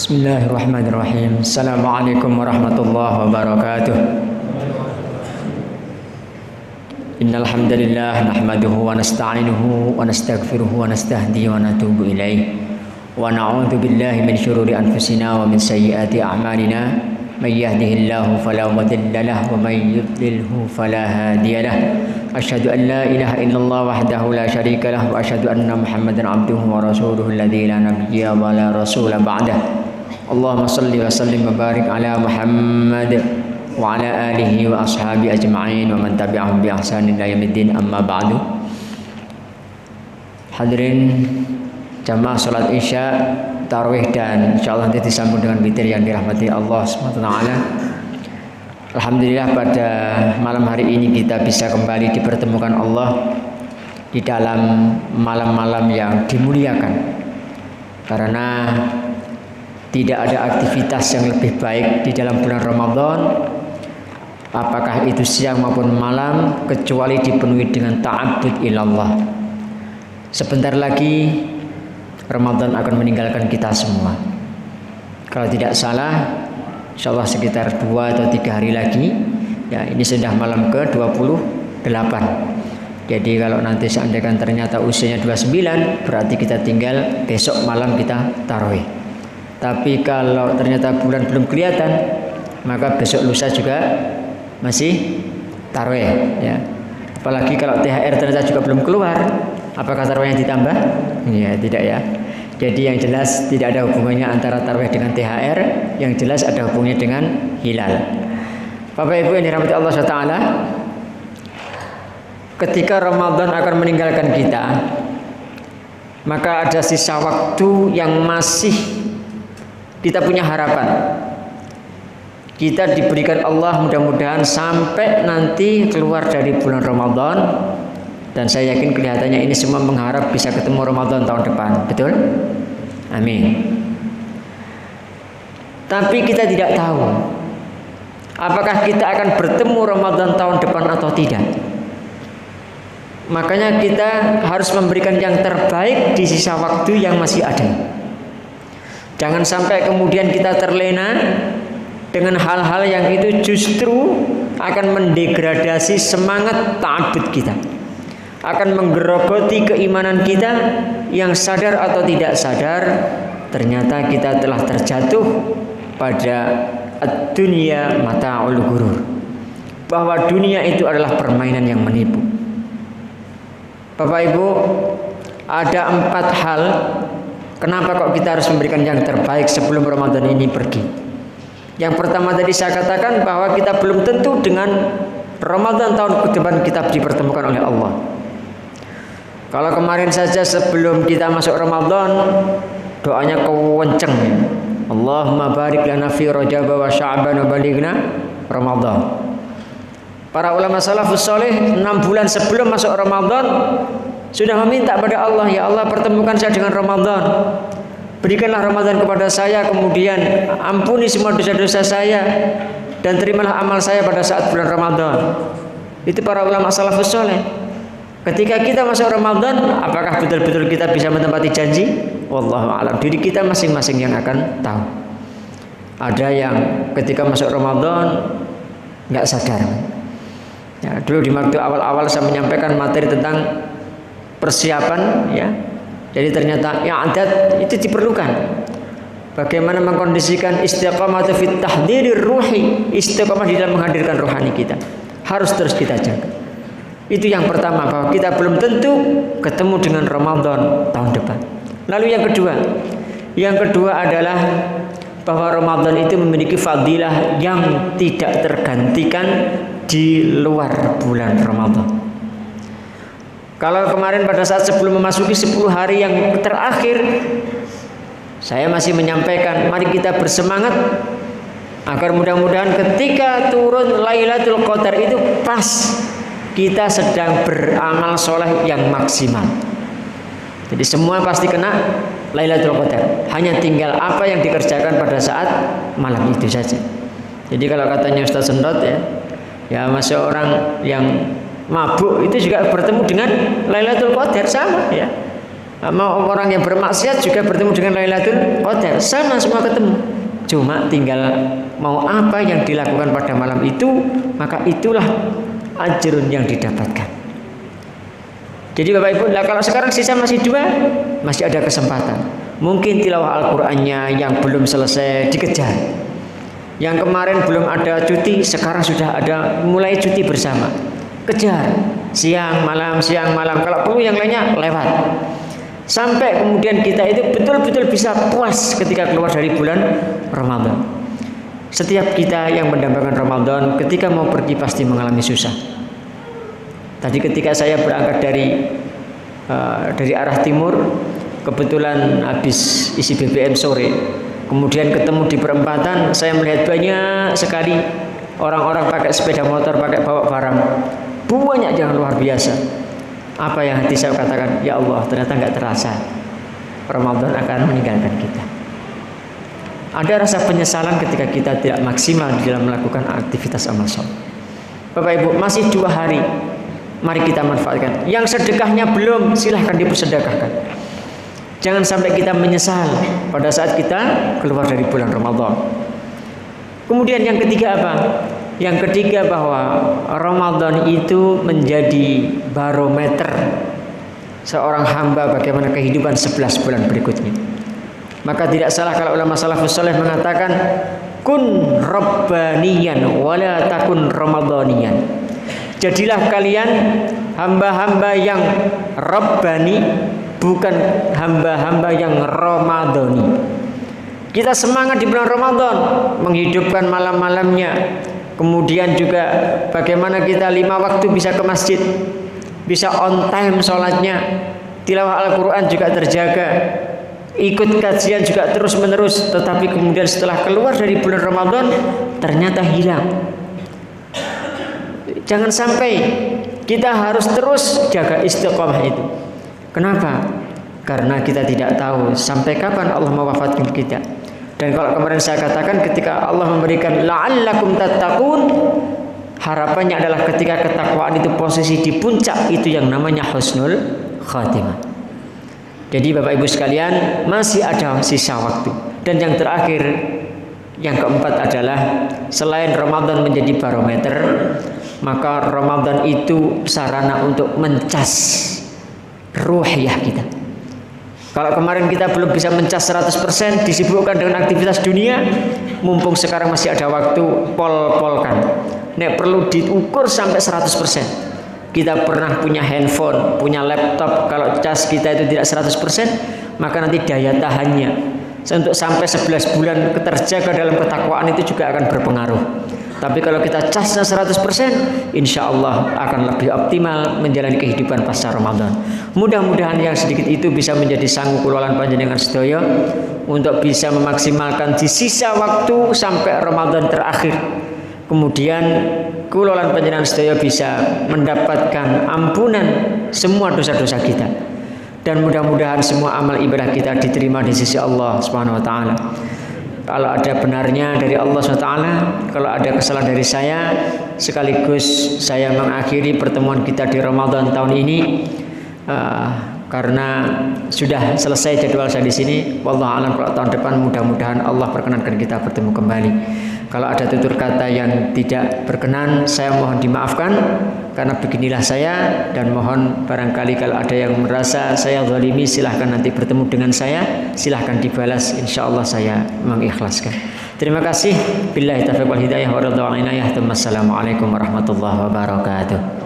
Bismillahirrahmanirrahim. Assalamualaikum warahmatullahi wabarakatuh. Innal hamdalillah nahmaduhu wa nasta'inuhu wa nastaghfiruhu wa nastahdihi wa natubu ilaih. Wa na'udzu billahi min syururi anfusina wa min sayyiati a'malina. May yahdihillahu fala mudilla lahu wa may yudlilhu fala hadiya lahu. Asyhadu an la ilaha illallah wahdahu la syarika lahu wa asyhadu anna Muhammadan abduhu wa rasuluhu alladzi la nabiyya wa la rasula ba'dahu. Allahumma salli wa sallim wa barik ala Muhammad wa ala alihi wa ashabi ajma'in wa man tabi'ahum bi ihsanin ila yaumiddin, amma ba'du. Hadirin jamaah salat Isya, tarawih dan insyaallah nanti disambung dengan witir yang dirahmati Allah Subhanahu wa taala. Alhamdulillah pada malam hari ini kita bisa kembali dipertemukan Allah di dalam malam-malam yang dimuliakan, karena tidak ada aktivitas yang lebih baik di dalam bulan Ramadan, apakah itu siang maupun malam, kecuali dipenuhi dengan ta'abbud ilallah. Sebentar lagi Ramadan akan meninggalkan kita semua. Kalau tidak salah, insyaallah sekitar 2 atau 3 hari lagi. Ya, ini sudah malam ke-28. Jadi kalau nanti seandainya ternyata usianya 29, berarti kita tinggal besok malam kita tarawih. Tapi kalau ternyata bulan belum kelihatan, maka besok lusa juga masih tarawih, ya. Apalagi kalau THR ternyata juga belum keluar, apakah tarawihnya ditambah? Ya, tidak ya. Jadi yang jelas tidak ada hubungannya antara tarawih dengan THR, yang jelas ada hubungannya dengan hilal. Bapak Ibu yang dirahmati Allah SWT, ketika Ramadan akan meninggalkan kita, maka ada sisa waktu yang masih kita punya harapan. Kita diberikan Allah mudah-mudahan sampai nanti keluar dari bulan Ramadan, dan saya yakin kelihatannya ini semua mengharap bisa ketemu Ramadan tahun depan. Betul? Amin. Tapi kita tidak tahu apakah kita akan bertemu Ramadan tahun depan atau tidak. Makanya kita harus memberikan yang terbaik di sisa waktu yang masih ada. Jangan sampai kemudian kita terlena dengan hal-hal yang itu justru akan mendegradasi semangat ta'abbud kita, akan menggerogoti keimanan kita yang sadar atau tidak sadar. Ternyata kita telah terjatuh pada ad-dunya mata'ul ghurur, bahwa dunia itu adalah permainan yang menipu. Bapak Ibu, ada 4 hal kenapa kok kita harus memberikan yang terbaik sebelum Ramadan ini pergi. Yang pertama tadi saya katakan bahwa kita belum tentu dengan Ramadan tahun depan kita dipertemukan oleh Allah. Kalau kemarin saja sebelum kita masuk Ramadan, doanya kewenceng. Allahumma barik lana fi Rajab wa Sya'ban wa balighna Ramadan. Para ulama salafus saleh 6 bulan sebelum masuk Ramadan sudah meminta pada Allah, ya Allah pertemukan saya dengan Ramadan, berikanlah Ramadan kepada saya, kemudian ampuni semua dosa-dosa saya, dan terimalah amal saya pada saat bulan Ramadan. Itu para ulama salafus saleh. Ketika kita masuk Ramadan, apakah betul-betul kita bisa menepati janji? Wallahu a'lam. Diri kita masing-masing yang akan tahu. Ada yang ketika masuk Ramadan nggak sadar. Ya, dulu di waktu awal-awal saya menyampaikan materi tentang persiapan, ya. Jadi ternyata yang adat itu diperlukan. Bagaimana mengkondisikan istiqamah fit tahdirir ruhi, istiqamah di dalam menghadirkan rohani kita. Harus terus kita jaga. Itu yang pertama, bahwa kita belum tentu ketemu dengan Ramadan tahun depan. Lalu yang kedua adalah bahwa Ramadan itu memiliki fadilah yang tidak tergantikan di luar bulan Ramadan. Kalau kemarin pada saat sebelum memasuki 10 hari yang terakhir, saya masih menyampaikan mari kita bersemangat agar mudah-mudahan ketika turun Lailatul Qadar itu pas kita sedang beramal soleh yang maksimal. Jadi semua pasti kena Lailatul Qadar. Hanya tinggal apa yang dikerjakan pada saat malam itu saja. Jadi kalau katanya Ustaz Sendot, ya masih orang yang mabuk itu juga bertemu dengan Lailatul Qadar, sama ya. Mau orang yang bermaksiat juga bertemu dengan Lailatul Qadar, sama semua ketemu. Cuma tinggal mau apa yang dilakukan pada malam itu, maka itulah ajrun yang didapatkan. Jadi Bapak Ibu, kalau sekarang sisa masih 2, masih ada kesempatan. Mungkin tilawah Al-Qur'annya yang belum selesai dikejar. Yang kemarin belum ada cuti, sekarang sudah ada mulai cuti bersama. Kejar siang malam. Kalau perlu yang lainnya lewat. Sampai kemudian kita itu betul-betul bisa puas ketika keluar dari bulan Ramadan. Setiap kita yang mendambakan Ramadan ketika mau pergi pasti mengalami susah. Tadi ketika saya berangkat dari arah timur, kebetulan habis isi BBM sore, kemudian ketemu di perempatan, saya melihat banyak sekali orang-orang pakai sepeda motor, pakai bawa barang, banyak yang luar biasa. Apa yang hati saya katakan, ya Allah, ternyata nggak terasa Ramadan akan meninggalkan kita. Ada rasa penyesalan ketika kita tidak maksimal di dalam melakukan aktivitas amal soleh. Bapak Ibu, masih 2 hari, mari kita manfaatkan. Yang sedekahnya belum, silahkan dipersedekahkan. Jangan sampai kita menyesal pada saat kita keluar dari bulan Ramadan. Kemudian yang ketiga apa? Yang ketiga bahwa Ramadan itu menjadi barometer seorang hamba bagaimana kehidupan 11 bulan berikutnya. Maka tidak salah kalau ulama salafus saleh mengatakan kun rabbaniyan wala takun ramadhaniyan. Jadilah kalian hamba-hamba yang rabbani, bukan hamba-hamba yang ramadhani. Kita semangat di bulan Ramadan menghidupkan malam-malamnya. Kemudian juga bagaimana kita 5 waktu bisa ke masjid, bisa on time sholatnya, tilawah Al-Quran juga terjaga, ikut kajian juga terus menerus. Tetapi kemudian setelah keluar dari bulan Ramadan ternyata hilang. Jangan sampai, kita harus terus jaga istiqomah itu. Kenapa? Karena kita tidak tahu sampai kapan Allah mewafatkan kita. Dan kalau kemarin saya katakan ketika Allah memberikan la'allakum tattaqun, harapannya adalah ketika ketakwaan itu posisi di puncak, itu yang namanya husnul khatimah. Jadi Bapak Ibu sekalian, masih ada sisa waktu. Dan yang terakhir, yang keempat adalah selain Ramadan menjadi barometer, maka Ramadan itu sarana untuk mencas ruhiyah kita. Kalau kemarin kita belum bisa mencas 100%, disibukkan dengan aktivitas dunia, mumpung sekarang masih ada waktu, pol-polkan. Nek perlu diukur sampai 100%. Kita pernah punya handphone, punya laptop, kalau cas kita itu tidak 100%, maka nanti daya tahannya untuk sampai 11 bulan terjaga dalam ketakwaan itu juga akan berpengaruh. Tapi kalau kita casnya 100%, insya Allah akan lebih optimal menjalani kehidupan pasca Ramadan. Mudah-mudahan yang sedikit itu bisa menjadi sanggup kulawan panjenengan sedaya untuk bisa memaksimalkan di sisa waktu sampai Ramadan terakhir. Kemudian kulawan panjenengan sedaya bisa mendapatkan ampunan semua dosa-dosa kita. Dan mudah-mudahan semua amal ibadah kita diterima di sisi Allah Subhanahu wa taala. Kalau ada benarnya dari Allah SWT, kalau ada kesalahan dari saya, sekaligus saya mengakhiri pertemuan kita di Ramadan tahun ini, karena sudah selesai jadwal saya di sini. Wallahu a'lam, kalau tahun depan mudah-mudahan Allah perkenankan kita bertemu kembali. Kalau ada tutur kata yang tidak berkenan, saya mohon dimaafkan, karena beginilah saya, dan mohon barangkali kalau ada yang merasa saya zalimi, silahkan nanti bertemu dengan saya, silahkan dibalas, insya Allah saya mengikhlaskan. Terima kasih. Billahi taufiq wal hidayah wa ridha wal inayah. Assalamualaikum warahmatullahi wabarakatuh.